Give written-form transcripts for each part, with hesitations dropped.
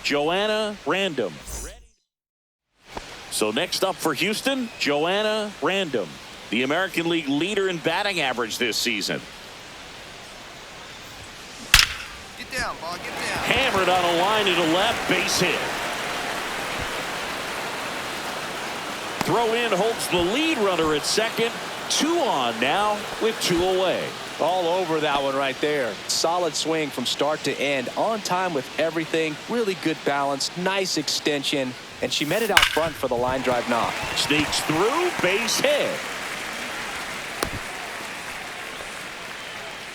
Joanna Random. So next up for Houston, Joanna Random, the American League leader in batting average this season. Get down, ball, get down. Hammered on a line to the left, base hit. Throw in holds the lead runner at second. 2 on now with 2 away. All over that one right there. Solid swing from start to end. On time with everything. Really good balance. Nice extension. And she met it out front for the line drive knock. Sneaks through, base hit.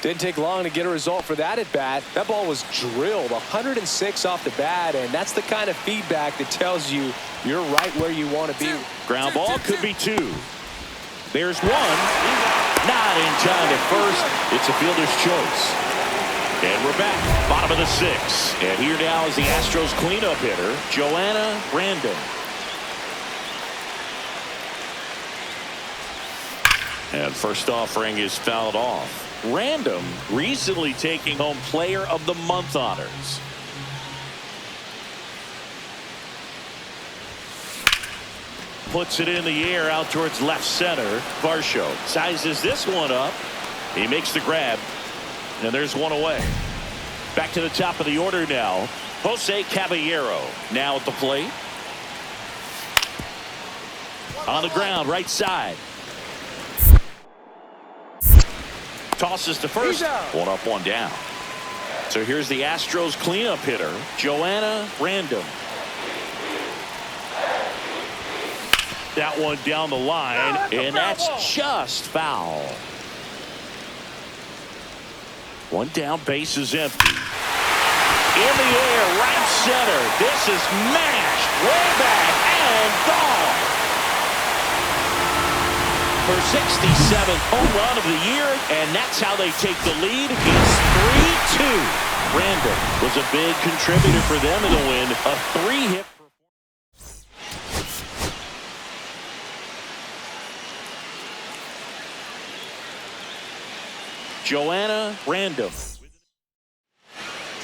Didn't take long to get a result for that at bat. That ball was drilled 106 off the bat, and that's the kind of feedback that tells you you're right where you want to be. Ground ball could be 2. There's 1. Not in time at first. It's a fielder's choice. And we're back. Bottom of the 6th. And here now is the Astros cleanup hitter, Joanna Random. And first offering is fouled off. Random recently taking home Player of the Month honors. Puts it in the air out towards left center. Varsho sizes this one up. He makes the grab. And there's 1 away. Back to the top of the order now. Jose Caballero now at the plate. On the ground, right side. Tosses to first. 1 up, 1 down. So here's the Astros cleanup hitter, Joanna Random. That one down the line, and that's just foul. 1 down, base is empty. In the air, right center. This is mashed way back and gone. Her 67th home run of the year, and that's how they take the lead. It's 3-2. Random was a big contributor for them in the win. A 3-hit. Joanna Random.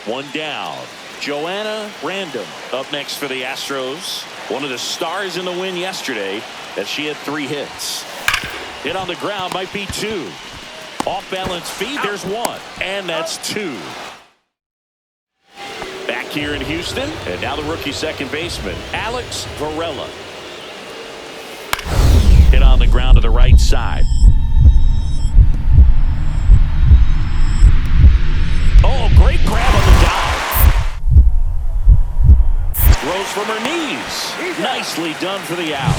1 down. Joanna Random up next for the Astros. One of the stars in the win yesterday, as she had 3 hits. Hit on the ground might be 2. Off balance feet, there's 1. And that's 2. Back here in Houston, and now the rookie second baseman, Alex Varela. Hit on the ground to the right side. Oh, great grab on the dive. Throws from her knees. Nicely done for the out.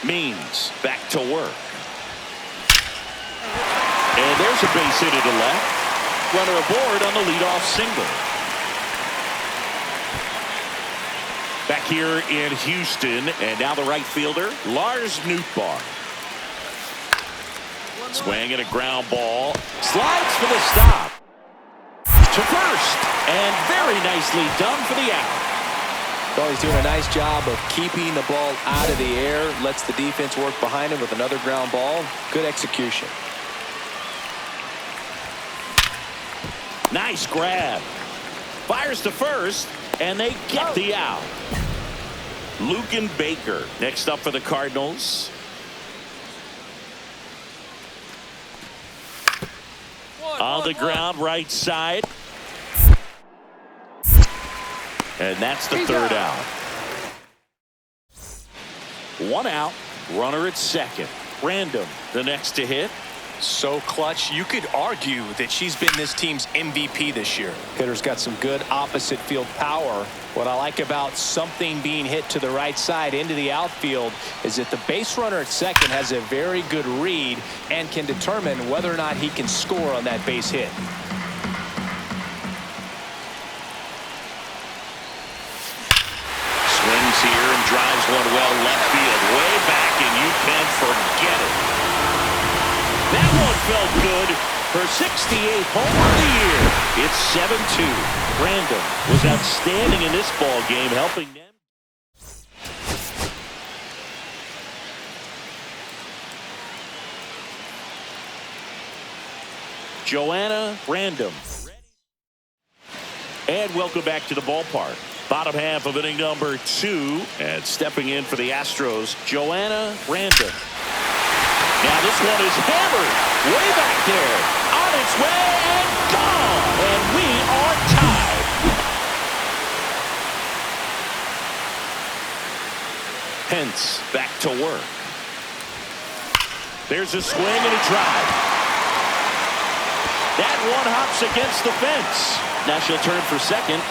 Means back to work. And there's a base hit to the left. Runner aboard on the leadoff single. Back here in Houston, and now the right fielder, Lars Nootbaar. Swing and a ground ball. Slides for the stop. To first. And very nicely done for the out. Well, he's doing a nice job of keeping the ball out of the air. Lets the defense work behind him with another ground ball. Good execution. Nice grab. Fires to first. And they get the out. Luken Baker next up for the Cardinals. On the ground, right side. And that's the 3rd out. 1 out. Runner at second. Random the next to hit. So clutch, you could argue that she's been this team's MVP this year. Hitter's got some good opposite field power. What I like about something being hit to the right side into the outfield is that the base runner at second has a very good read and can determine whether or not he can score on that base hit. Swings here and drives one well left field. Way back, and you can forget it. That one felt good. Her 68th home run of the year. It's 7-2. Random was outstanding in this ball game, helping them. Joanna Random. And welcome back to the ballpark. Bottom half of inning number 2. And stepping in for the Astros, Joanna Random. Now this one is hammered way back there. On its way and gone. And we are tied. Pence back to work. There's a swing and a drive. That one hops against the fence. Now she'll turn for second.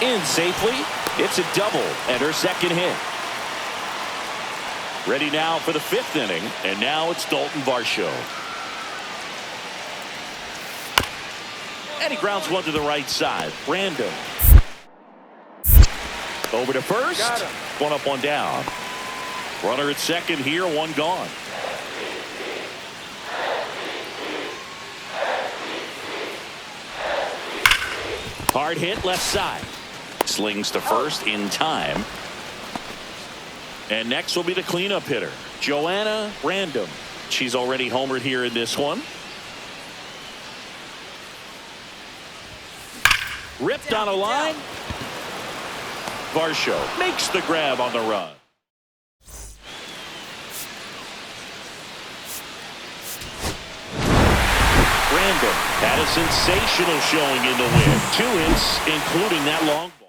In safely. It's a double and her second hit. Ready now for the 5th inning. And now it's Dalton Varsho. And he grounds one to the right side. Random. Over to first. One up, one down. Runner at second here, one gone. Hard hit left side. Slings to first in time. And next will be the cleanup hitter, Joanna Random. She's already homered here in this one. Ripped on a line. Varsho makes the grab on the run. Random had a sensational showing in the win. 2 hits, including that long ball.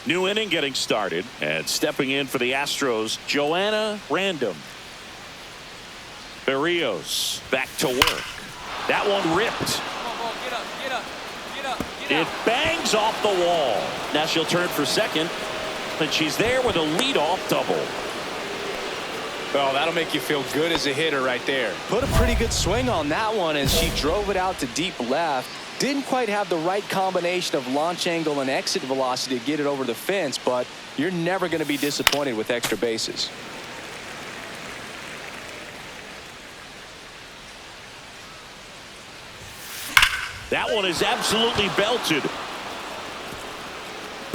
New inning getting started, and stepping in for the Astros, Joanna Random. Berrios back to work. That one ripped. It bangs off the wall. Now she'll turn for second, and she's there with a leadoff double. Oh, that'll make you feel good as a hitter right there. Put a pretty good swing on that one as she drove it out to deep left. Didn't quite have the right combination of launch angle and exit velocity to get it over the fence, but you're never going to be disappointed with extra bases. That one is absolutely belted.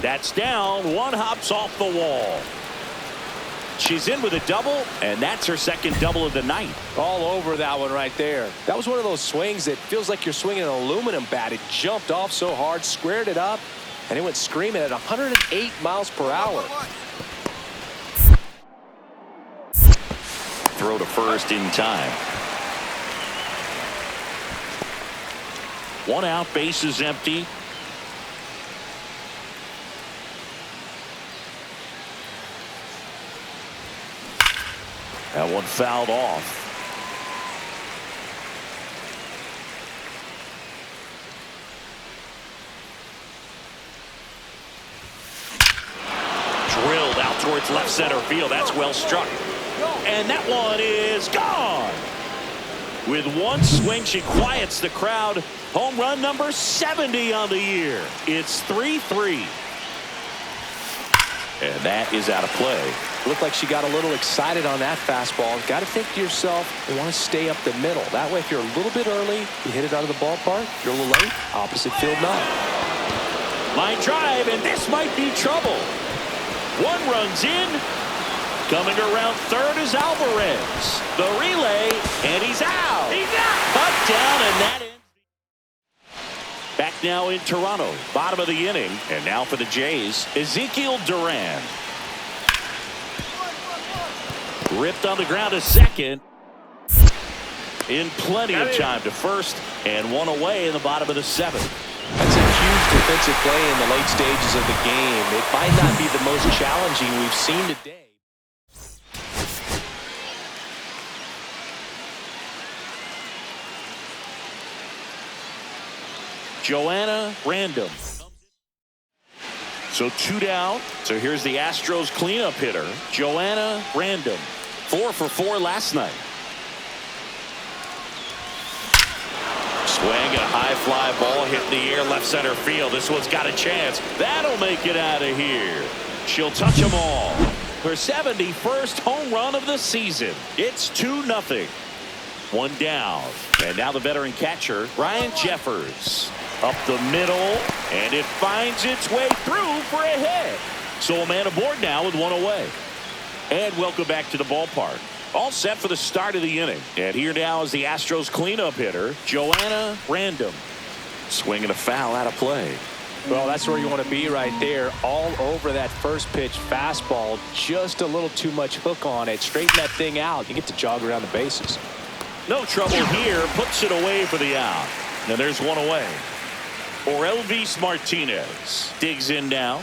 That's down. One hops off the wall. She's in with a double, and that's her second double of the night. All over that one right there. That was one of those swings that feels like you're swinging an aluminum bat. It jumped off so hard, squared it up, and it went screaming at 108 miles per hour. Throw to first in time. One out, base is empty. That one fouled off. Drilled out towards left center field. That's well struck. And that one is gone. With one swing, she quiets the crowd. Home run number 70 on the year. It's 3-3. And that is out of play. Looked like she got a little excited on that fastball. Got to think to yourself, you want to stay up the middle. That way, if you're a little bit early, you hit it out of the ballpark. If you're a little late, opposite field not. Line drive, and this might be trouble. One runs in. Coming around third is Alvarez. The relay, and he's out. He's out. Cut down, and that ends. Back now in Toronto, bottom of the inning, and now for the Jays, Ezekiel Duran. Ripped on the ground to second. In plenty of time to first, and one away in the bottom of the 7th. That's a huge defensive play in the late stages of the game. It might not be the most challenging we've seen today. Joanna Random. So 2 down. So here's the Astros cleanup hitter, Joanna Random. 4 for 4 last night. Swing and a high fly ball hitting the air left center field. This one's got a chance. That'll make it out of here. She'll touch them all. Her 71st home run of the season. It's 2-0. One down. And now the veteran catcher, Ryan Jeffers. Up the middle, and it finds its way through for a hit. So a man aboard now with one away. And welcome back to the ballpark. All set for the start of the inning. And here now is the Astros cleanup hitter, Joanna Random. Swinging a foul out of play. Well, that's where you want to be right there. All over that first pitch fastball. Just a little too much hook on it. Straighten that thing out. You get to jog around the bases. No trouble here. Puts it away for the out. Now there's one away. Or Elvis Martinez digs in now.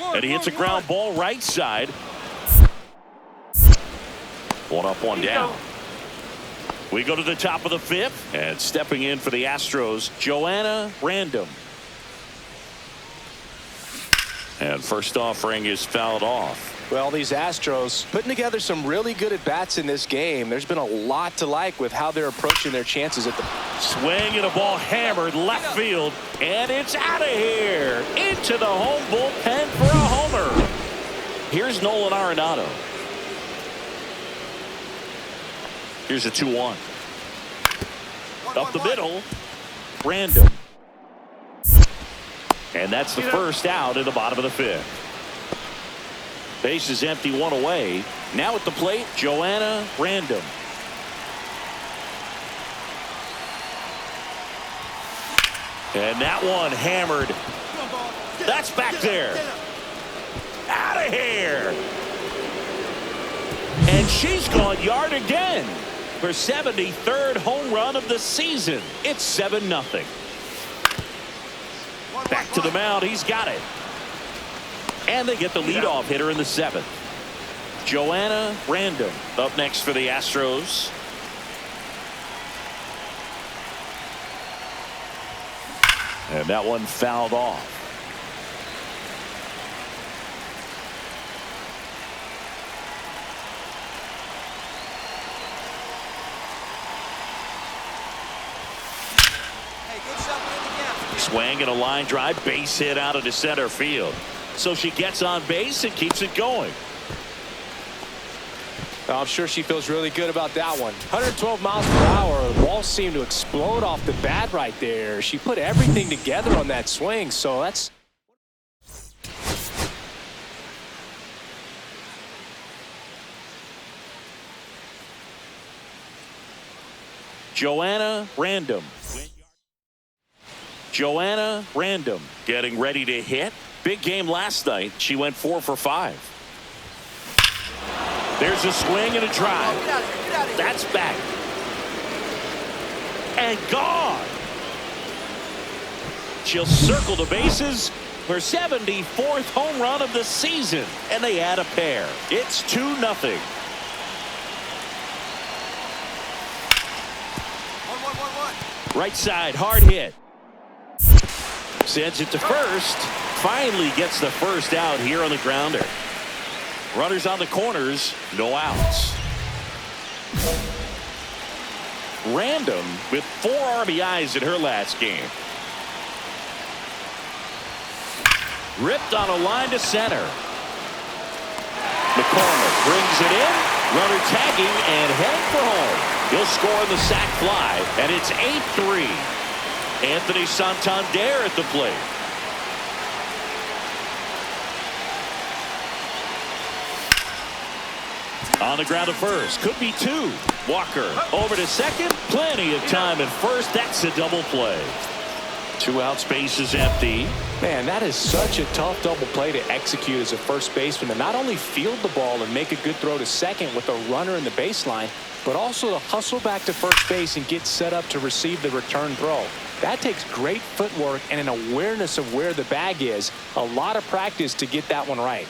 And he hits a ground ball right side. One up, one down. We go to the top of the fifth. And stepping in for the Astros, Joanna Random. And first offering is fouled off. Well, these Astros putting together some really good at-bats in this game. There's been a lot to like with how they're approaching their chances at the swing, and a ball hammered left field, and it's out of here into the home bullpen for a homer. Here's Nolan Arenado. Here's a 2-1. Up the middle, Random. And that's the first out in the bottom of the fifth. Base is empty, one away. Now at the plate, Joanna Random. And that one hammered. That's back there. Out of here. And she's gone yard again. Her 73rd home run of the season. It's 7-0. Back to the mound. He's got it. And they get the leadoff hitter in the seventh. Joanna Random up next for the Astros. And that one fouled off. Hey, good shot in the gap. Swing and a line drive, base hit out into center field. So she gets on base and keeps it going. I'm sure she feels really good about that one. 112 miles per hour. The ball seemed to explode off the bat right there. She put everything together on that swing, so that's... Joanna Random. Joanna Random getting ready to hit. Big game last night. She went 4 for 5. There's a swing and a drive. Get out of here. Get out of here. That's back. And gone. She'll circle the bases. Her 74th home run of the season. And they add a pair. It's 2-0. 1-1-1-1. Right side, hard hit. Sends it to first. Finally gets the first out here on the grounder. Runners on the corners, no outs. Random with 4 RBIs in her last game. Ripped on a line to center. McCormick brings it in. Runner tagging and heading for home. He'll score on the sac fly, and it's 8-3. Anthony Santander at the plate. On the ground at first. Could be 2. Walker over to second. Plenty of time at first. That's a double play. 2 out, space is empty. Man, that is such a tough double play to execute as a first baseman, to not only field the ball and make a good throw to second with a runner in the baseline, but also to hustle back to first base and get set up to receive the return throw. That takes great footwork and an awareness of where the bag is. A lot of practice to get that one right.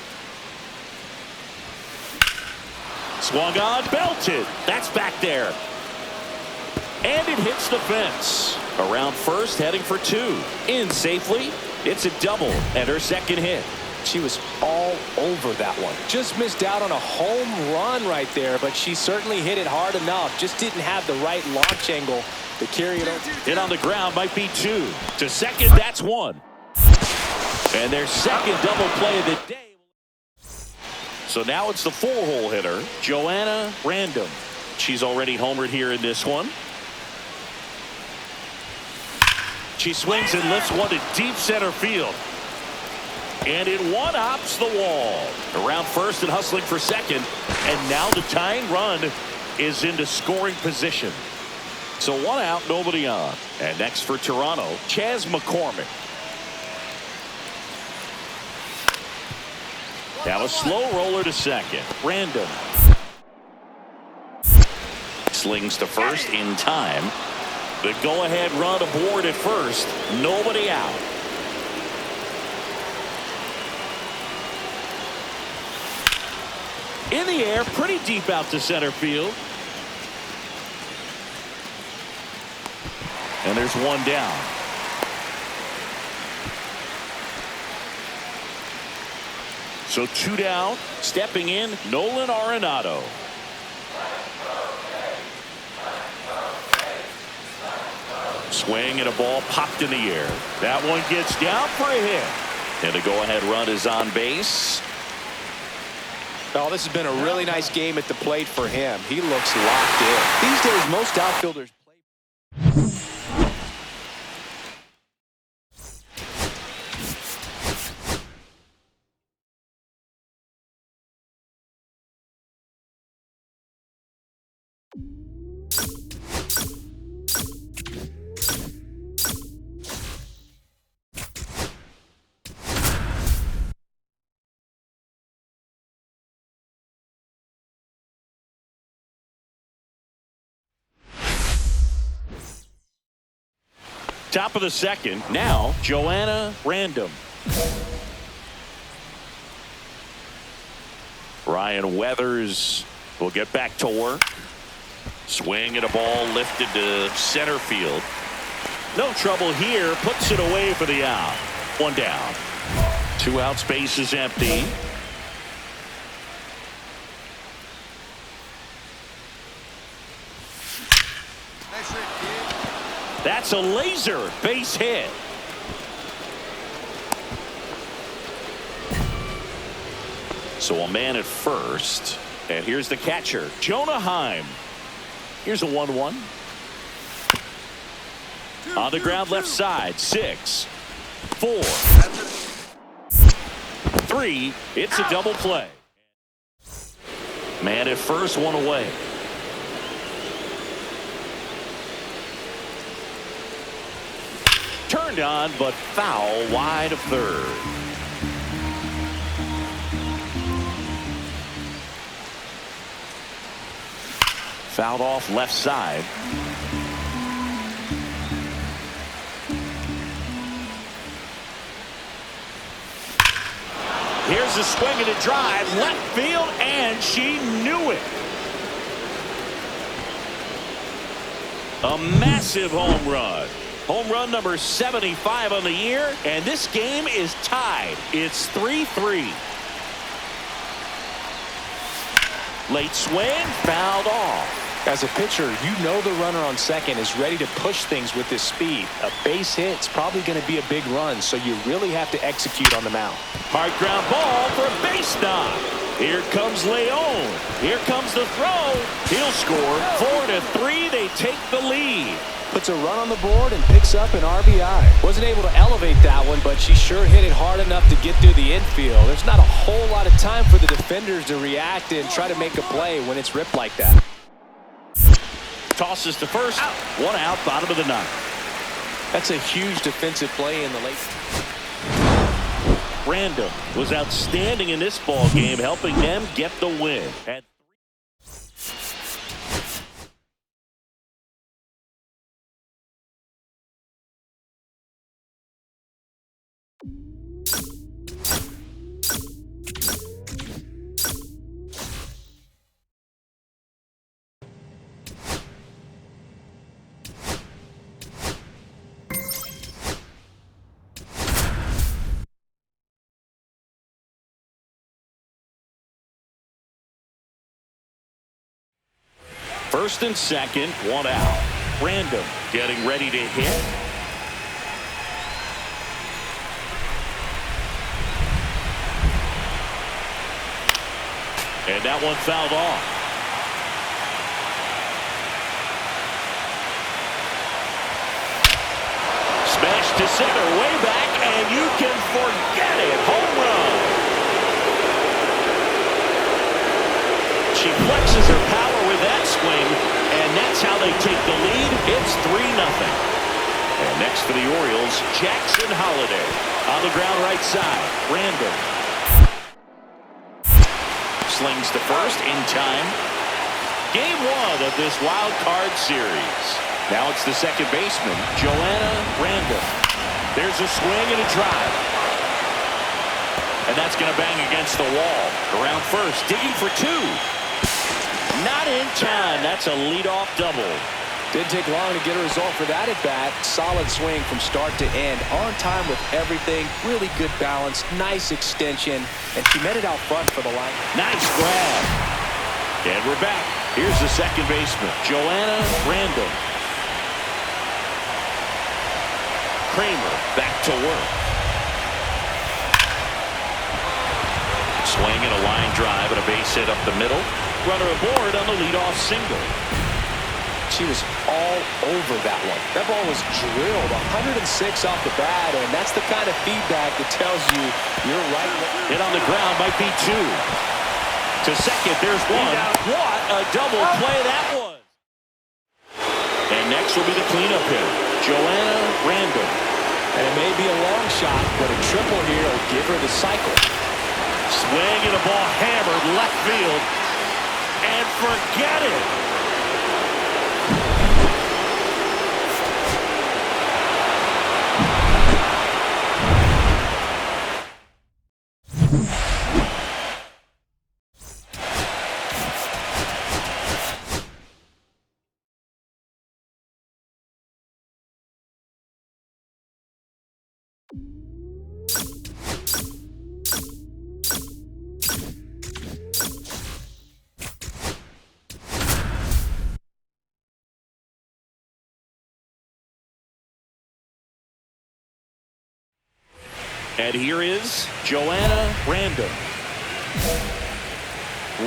Swung on, belted. That's back there. And it hits the fence. Around first, heading for 2. In safely. It's a double and her second hit. She was all over that one. Just missed out on a home run right there, but she certainly hit it hard enough. Just didn't have the right launch angle to carry it over. Hit on the ground might be 2. To second, that's 1. And their second double play of the day. So now it's the 4-hole hitter, Joanna Random. She's already homered here in this one. She swings and lifts one to deep center field. And it one-hops the wall. Around first and hustling for second. And now the tying run is into scoring position. So 1 out, nobody on. And next for Toronto, Chas McCormick. Now a slow roller to second. Random. Slings to first in time. The go-ahead run aboard at first. Nobody out. In the air, pretty deep out to center field. And there's 1 down. So 2 down. Stepping in, Nolan Arenado. Swing and a ball popped in the air. That one gets down for a hit. And the go-ahead run is on base. Oh, this has been a really nice game at the plate for him. He looks locked in. These days, most outfielders play. Top of the second. Now, Joanna Random. Ryan Weathers will get back to work. Swing and a ball lifted to center field. No trouble here. Puts it away for the out. 1 down. 2 out. Space is empty. Nice hit, kid. That's a laser base hit. So a man at first. And here's the catcher, Jonah Heim. Here's a 1-1. On the ground left side. 6, 4, 3. It's a double play. Man at first, 1 away. Turned on, but foul wide of third. Fouled off left side. Here's a swing and a drive, left field, and she knew it. A massive home run. Home run number 75 on the year, and this game is tied. It's 3-3. Late swing, fouled off. As a pitcher, you know the runner on second is ready to push things with his speed. A base hit's probably going to be a big run, so you really have to execute on the mound. Hard ground ball for a base knock. Here comes Leon. Here comes the throw. He'll score. 4-3. They take the lead. Puts a run on the board and picks up an RBI. Wasn't able to elevate that one, but she sure hit it hard enough to get through the infield. There's not a whole lot of time for the defenders to react and try to make a play when it's ripped like that. Tosses to first. 1 out, bottom of the 9th. That's a huge defensive play in the late. Random was outstanding in this ball game, helping them get the win. First and second, 1 out. Random getting ready to hit. And that one fouled off. Smash to center, way back, and you can forget it. Home run. She flexes her power with that swing, and that's how they take the lead. It's 3-0. And next for the Orioles, Jackson Holliday. On the ground right side, Random. Slings to first in time. Game 1 of this wild card series. Now it's the second baseman, Joanna Random. There's a swing and a drive. And that's going to bang against the wall. Around first, digging for 2. Not in time. That's a leadoff double. Didn't take long to get a result for that at bat. Solid swing from start to end. On time with everything. Really good balance. Nice extension. And she met it out front for the line. Nice grab. And we're back. Here's the second baseman, Joanna Random. Kramer back to work. Swing and a line drive and a base hit up the middle. Runner aboard on the leadoff single. She was all over that one. That ball was drilled 106 off the bat, and that's the kind of feedback that tells you you're right. Hit on the ground might be 2. To second, there's 1. What a double play that was. And next will be the cleanup hitter, Joanna Random. And it may be a long shot, but a triple here will give her the cycle. Swing and a ball hammered left field. And forget it. And here is Joanna Random.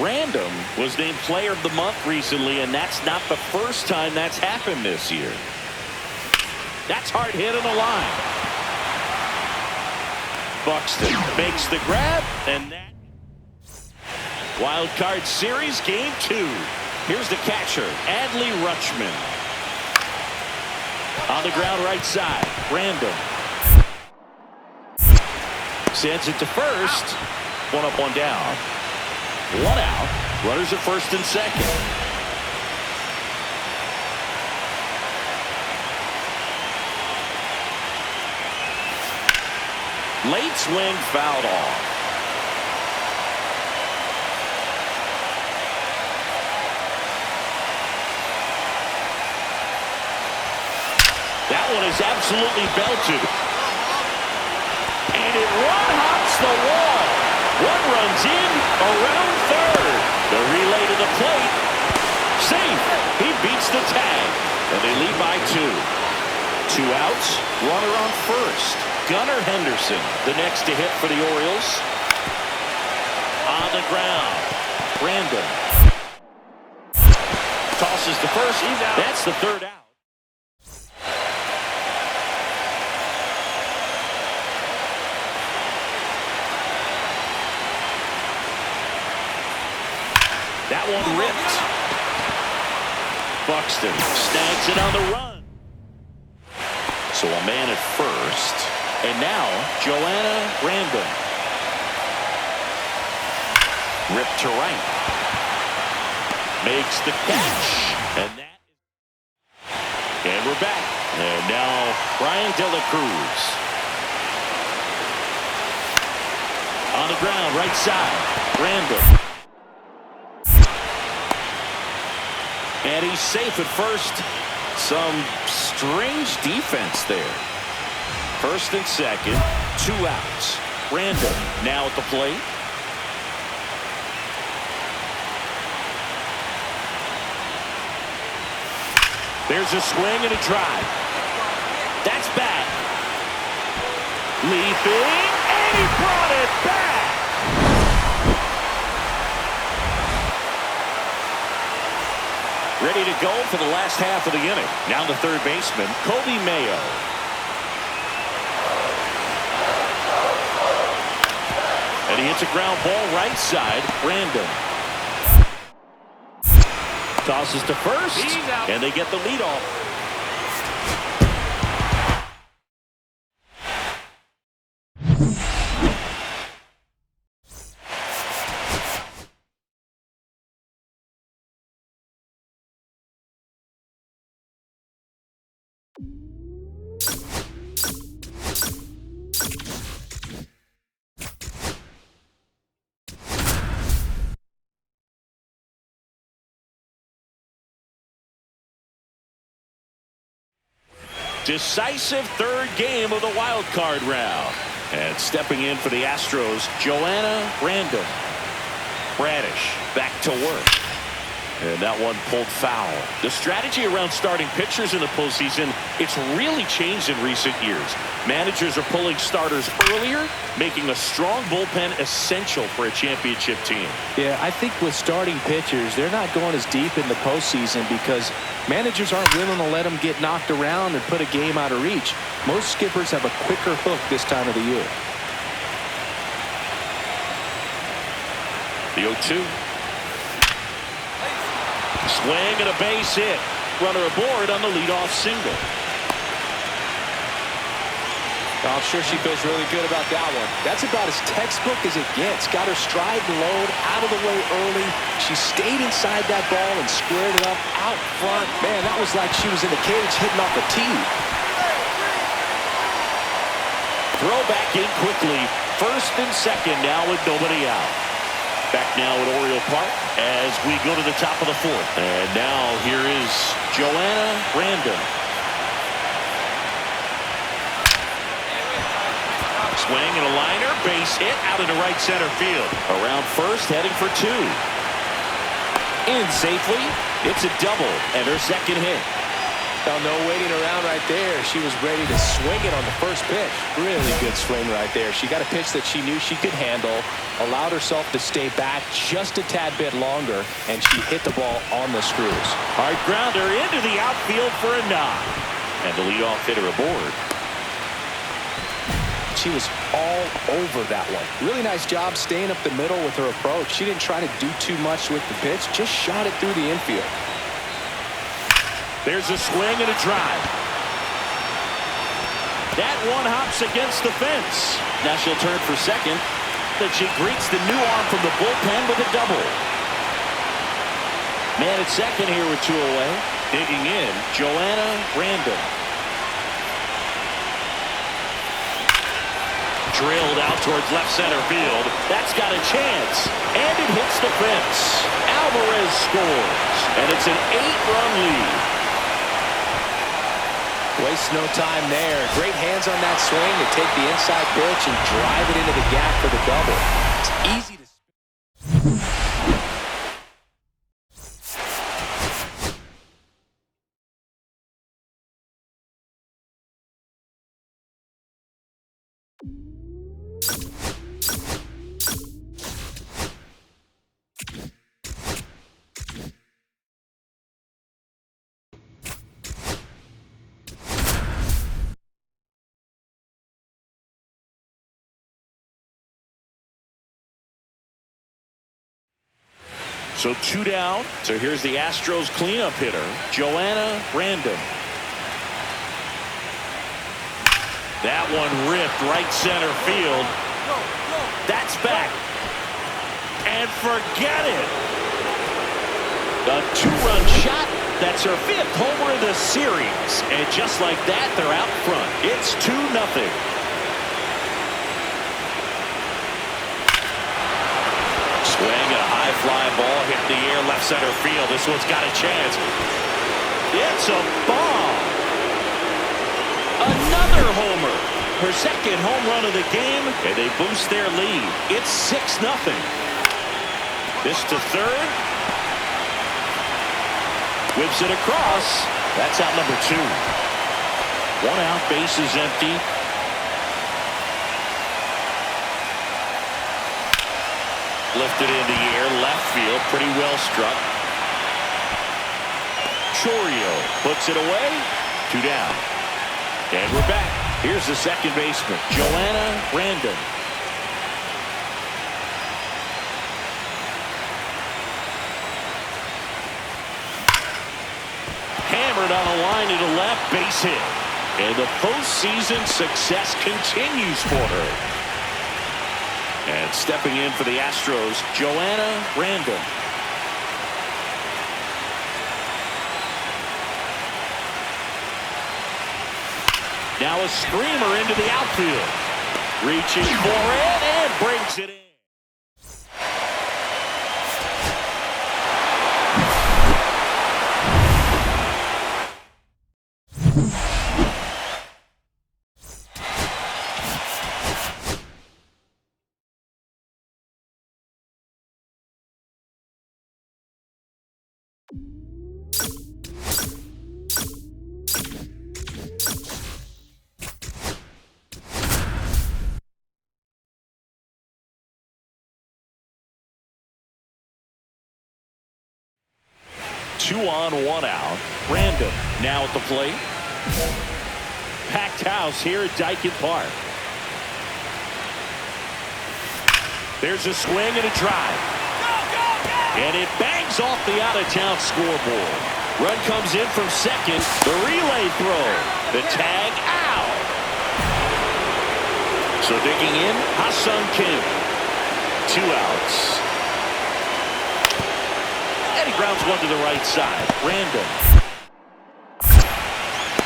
Random was named Player of the Month recently, and that's not the first time that's happened this year. That's hard hit on the line. Buxton makes the grab, and that wild card series game 2. Here's the catcher, Adley Rutschman. On the ground right side, Random. Sends it to first. 1 up, 1 down. 1 out. Runners at first and second. Late swing fouled off. That one is absolutely belted. And it one-hops the wall. One runs in around third. The relay to the plate. Safe. He beats the tag. And they lead by 2. 2 outs. Runner on first. Gunnar Henderson, the next to hit for the Orioles. On the ground. Random. Tosses to first. That's the 3rd out. That one ripped. Buxton snags it on the run. So a man at first. And now Joanna Random. Ripped to right. Makes the catch. And we're back. And now Brian De La Cruz. On the ground, right side. Random. And he's safe at first. Some strange defense there. First and second, 2 outs. Random now at the plate. There's a swing and a drive. That's back. Leaping, and he brought it back. Ready to go for the last half of the inning. Now the third baseman, Kobe Mayo. And he hits a ground ball right side, random. Tosses to first, and they get the lead off. Decisive third game of the wild card round. And stepping in for the Astros, Joanna Random. Bradish back to work. And that one pulled foul. The strategy around starting pitchers in the postseason, it's really changed in recent years. Managers are pulling starters earlier, making a strong bullpen essential for a championship team. Yeah, I think with starting pitchers, they're not going as deep in the postseason because managers aren't willing to let them get knocked around and put a game out of reach. Most skippers have a quicker hook this time of the year. The 0-2. Swing and a base hit. Runner aboard on the leadoff single. I'm sure she feels really good about that one. That's about as textbook as it gets. Got her stride and load out of the way early. She stayed inside that ball and squared it up out front. Man, that was like she was in the cage hitting off a tee. Throw back in quickly. First and second now with nobody out. Back now at Oriole Park as we go to the top of the fourth. And now here is Joanna Random. Swing and a liner, base hit out into right center field. Around first, heading for two. In safely, it's a double and her second hit. Oh, no waiting around right there. She was ready to swing it on the first pitch. Really good swing right there. She got a pitch that she knew she could handle, allowed herself to stay back just a tad bit longer, and she hit the ball on the screws. Hard grounder into the outfield for a knock. And the leadoff hitter aboard. She was all over that one. Really nice job staying up the middle with her approach. She didn't try to do too much with the pitch, just shot it through the infield. There's a swing and a drive. That one hops against the fence. Now she'll turn for second, but she greets the new arm from the bullpen with a double. Man at second here with two away. Digging in, Joanna Random. Drilled out towards left center field. That's got a chance. And it hits the fence. Alvarez scores. And it's an 8-run lead. Waste no time there. Great hands on that swing to take the inside pitch and drive it into the gap for the double. It's easy to... So two down. So here's the Astros cleanup hitter, Joanna Random. That one ripped right center field. That's back. And forget it. A two-run shot. That's her fifth homer of the series. And just like that, they're out front. It's 2-0. Swing and a high fly ball hit in the air left center field. This one's got a chance. It's a bomb. Another homer. Her second home run of the game, and they boost their lead. It's 6-0. This to third. Whips it across. That's out number 2. 1 out, bases empty. Lifted in the air, left field, pretty well struck. Chorio puts it away. 2 down. And we're back. Here's the second baseman, Joanna Random. Hammered on a line to the left, base hit. And the postseason success continues for her. And stepping in for the Astros, Joanna Random. Now a screamer into the outfield. Reaching for it and brings it in. Two on, 1 out. Random now at the plate. Packed house here at Dyken Park. There's a swing and a drive. And it bangs off the out-of-town scoreboard. Run comes in from second. The relay throw. The tag out. So digging in, Ha-Sung Kim. 2 outs. And he grounds one to the right side. Random.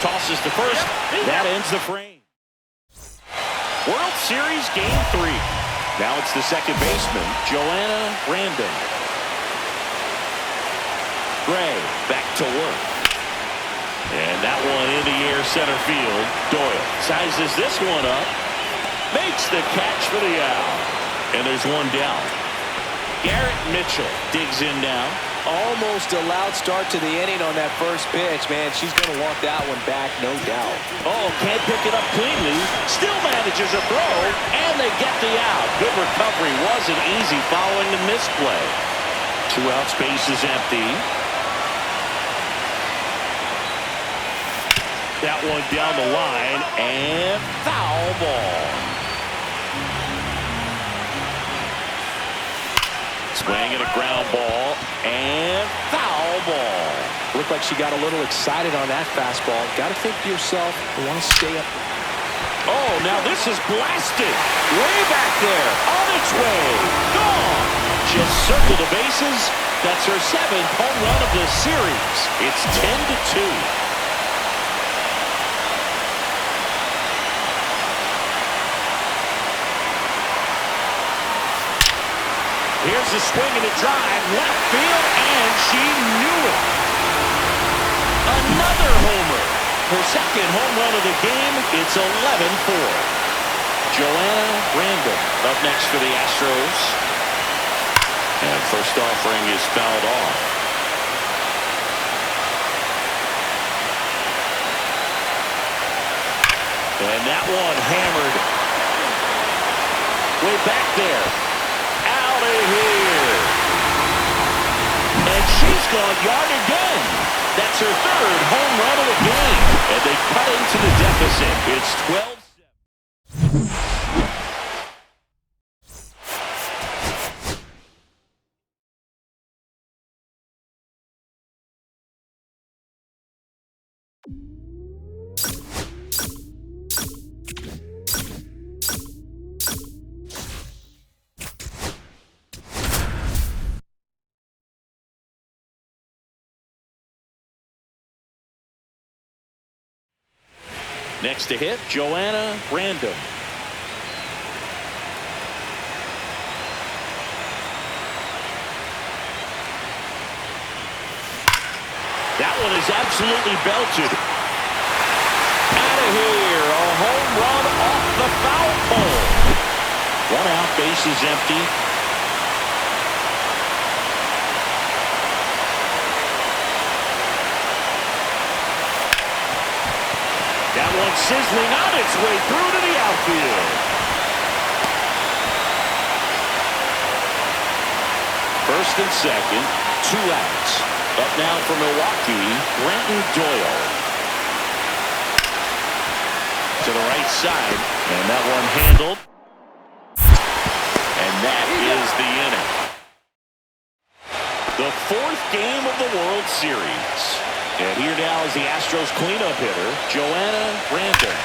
Tosses to first. That ends the frame. World Series Game 3. Now it's the second baseman, Joanna Random. Gray back to work. And that one in the air center field. Doyle sizes this one up. Makes the catch for the out. And there's one down. Garrett Mitchell digs in now. Almost a loud start to the inning on that first pitch. Man, she's going to want that one back, no doubt. Oh, can't pick it up cleanly. Still manages a throw, and they get the out. Good recovery. Wasn't easy following the misplay. 2 outs, base is empty. That one down the line, and foul ball. Swing and a ground ball, and foul ball. Looked like she got a little excited on that fastball. Got to think to yourself, you want to stay up. Oh, now this is blasted. Way back there, on its way. Gone. Just circled the bases. That's her 7th home run of the series. It's 10-2. Here's the swing and a drive, left field, and she knew it. Another homer. Her 2nd home run of the game. It's 11-4. Joanna Random up next for the Astros. And first offering is fouled off. And that one hammered. Way back there. Out of here. And she's gone yard again. That's her 3rd home run of the game. And they cut into the deficit. It's 12-7. Next to hit, Joanna Random. That one is absolutely belted. Out of here, a home run off the foul pole. 1 out, base is empty. sizzling on its way through to the outfield. First and second, 2 outs. Up now for Milwaukee, Brenton Doyle. To the right side, and that one handled. And that is the inning. The 4th game of the World Series. And here now is the Astros cleanup hitter, Joanna Random.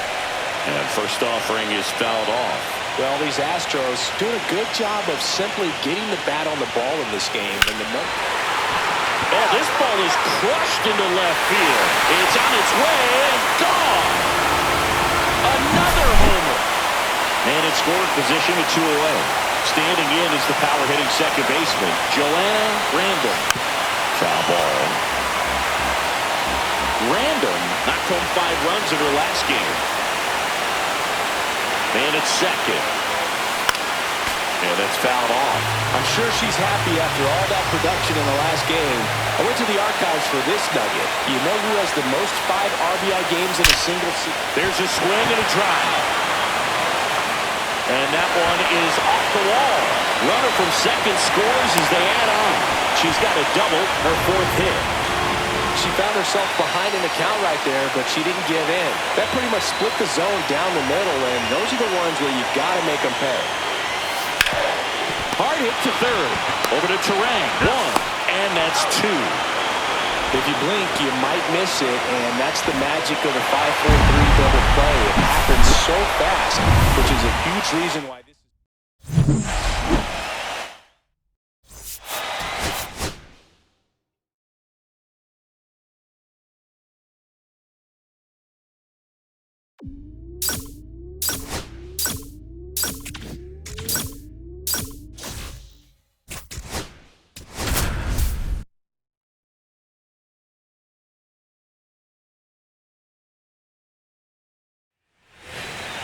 And first offering is fouled off. Well, these Astros doing a good job of simply getting the bat on the ball in this game. And oh, this ball is crushed into left field. It's on its way and gone. Another homer. And it's scored position with 2 away. Standing in is the power-hitting second baseman, Joanna Random. Foul ball. Random knocked home 5 runs in her last game. And it's second. And that's fouled off. I'm sure she's happy after all that production in the last game. I went to the archives for this nugget. You know who has the most 5 RBI games in a single season? There's a swing and a drive. And that one is off the wall. Runner from second scores as they add on. She's got a double, her 4th hit. She found herself behind in the count right there, but she didn't give in. That pretty much split the zone down the middle, and those are the ones where you got to make them pay. Hard hit to third. Over to Terang. 1, and that's 2. If you blink, you might miss it, and that's the magic of the 5-4-3 double play. It happens so fast, which is a huge reason why this is...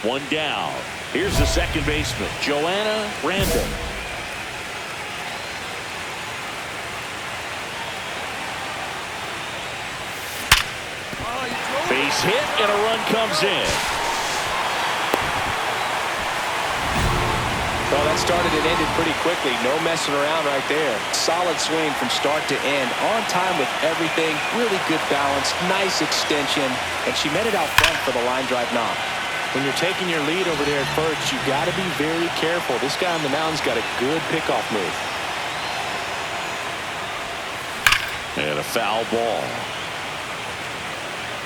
One down. Here's the second baseman, Joanna Random. Base hit and a run comes in. Well, that started and ended pretty quickly. No messing around right there. Solid swing from start to end. On time with everything. Really good balance. Nice extension. And she met it out front for the line drive knock. When you're taking your lead over there at first, you got to be very careful. This guy on the mound's got a good pickoff move. And a foul ball.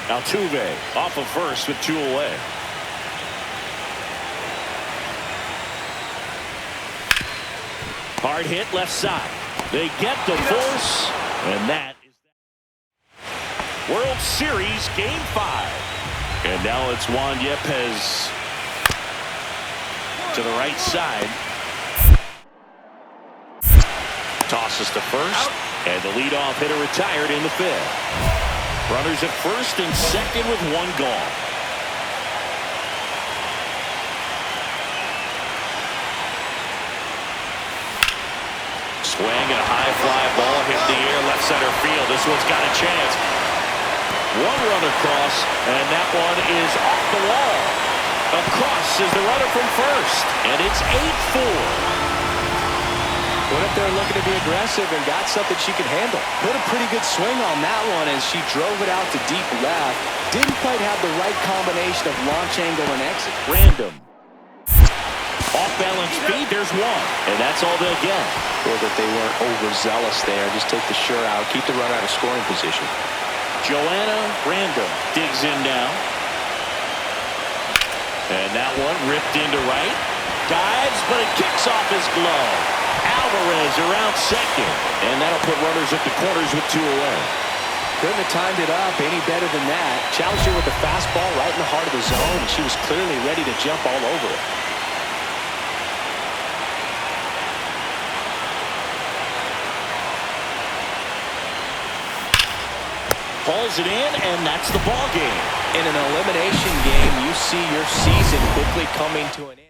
Altuve off of first with 2 away. Hard hit left side. They get the force, and that is World Series Game 5. And now it's Juan Yepez to the right side. Tosses to first, and the leadoff hitter retired in the 5th. Runners at first and second with 1 gone. Swing and a high fly ball hit the air left center field. This one's got a chance. 1 run across, and that one is off the wall. Across is the runner from first, and it's 8-4. What if they're looking to be aggressive and got something she could handle? Put a pretty good swing on that one as she drove it out to deep left. Didn't quite have the right combination of launch angle and exit. Random. Off balance speed, there's 1, and that's all they'll get. Or that they weren't overzealous there. Just take the sure out, keep the run out of scoring position. Joanna Random digs in now. And that one ripped into right. Dives, but it kicks off his glove. Alvarez around second. And that'll put runners at the corners with 2 away. Couldn't have timed it up any better than that. Challenged her with the fastball right in the heart of the zone, and she was clearly ready to jump all over it. Pulls it in, and that's the ball game. In an elimination game, you see your season quickly coming to an end.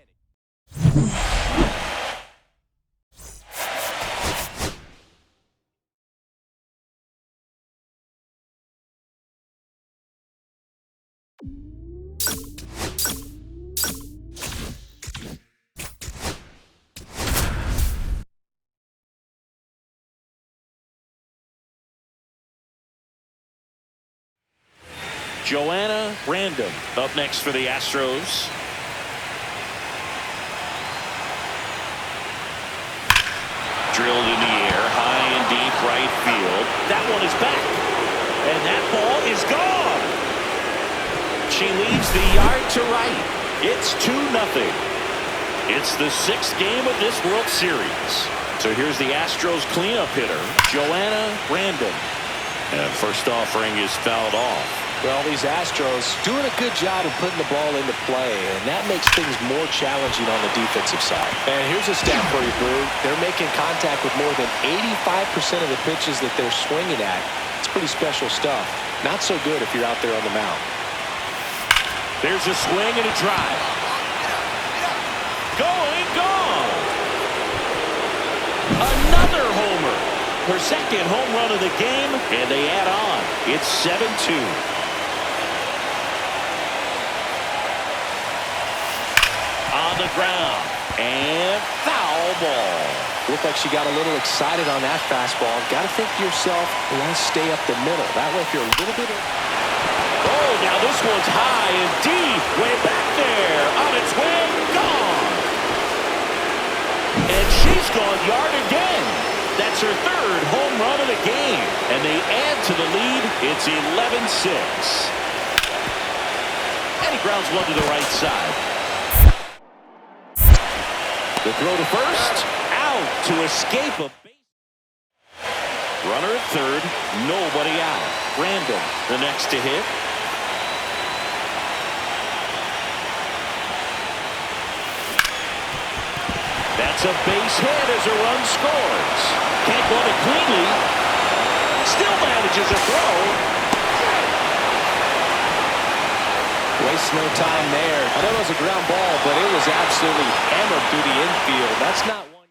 Joanna Random up next for the Astros. Drilled in the air, high and deep right field. That one is back. And that ball is gone. She leaves the yard to right. It's 2-0. It's the 6th game of this World Series. So here's the Astros cleanup hitter, Joanna Random. And first offering is fouled off. Well, these Astros doing a good job of putting the ball into play, and that makes things more challenging on the defensive side. And here's a stat for you, Brew. They're making contact with more than 85% of the pitches that they're swinging at. It's pretty special stuff. Not so good if you're out there on the mound. There's a swing and a drive. Going, gone. Another homer. Her second home run of the game, and they add on. It's 7-2. On the ground, and foul ball. Looked like she got a little excited on that fastball. Got to think to yourself, you want to stay up the middle. That way, if you're a little bit... Oh, now this one's high and deep. Way back there. On its way, gone. And she's gone yard again. That's her third home run of the game. And they add to the lead. It's 11-6. And he grounds one to the right side. The throw to first. Out to escape a base. Runner at third. Nobody out. Random, the next to hit. That's a base hit as a run scores. Can't glove it cleanly. Still manages a throw. Wastes no time there. I know it was a ground ball, but it was absolutely hammered through the infield. That's not one.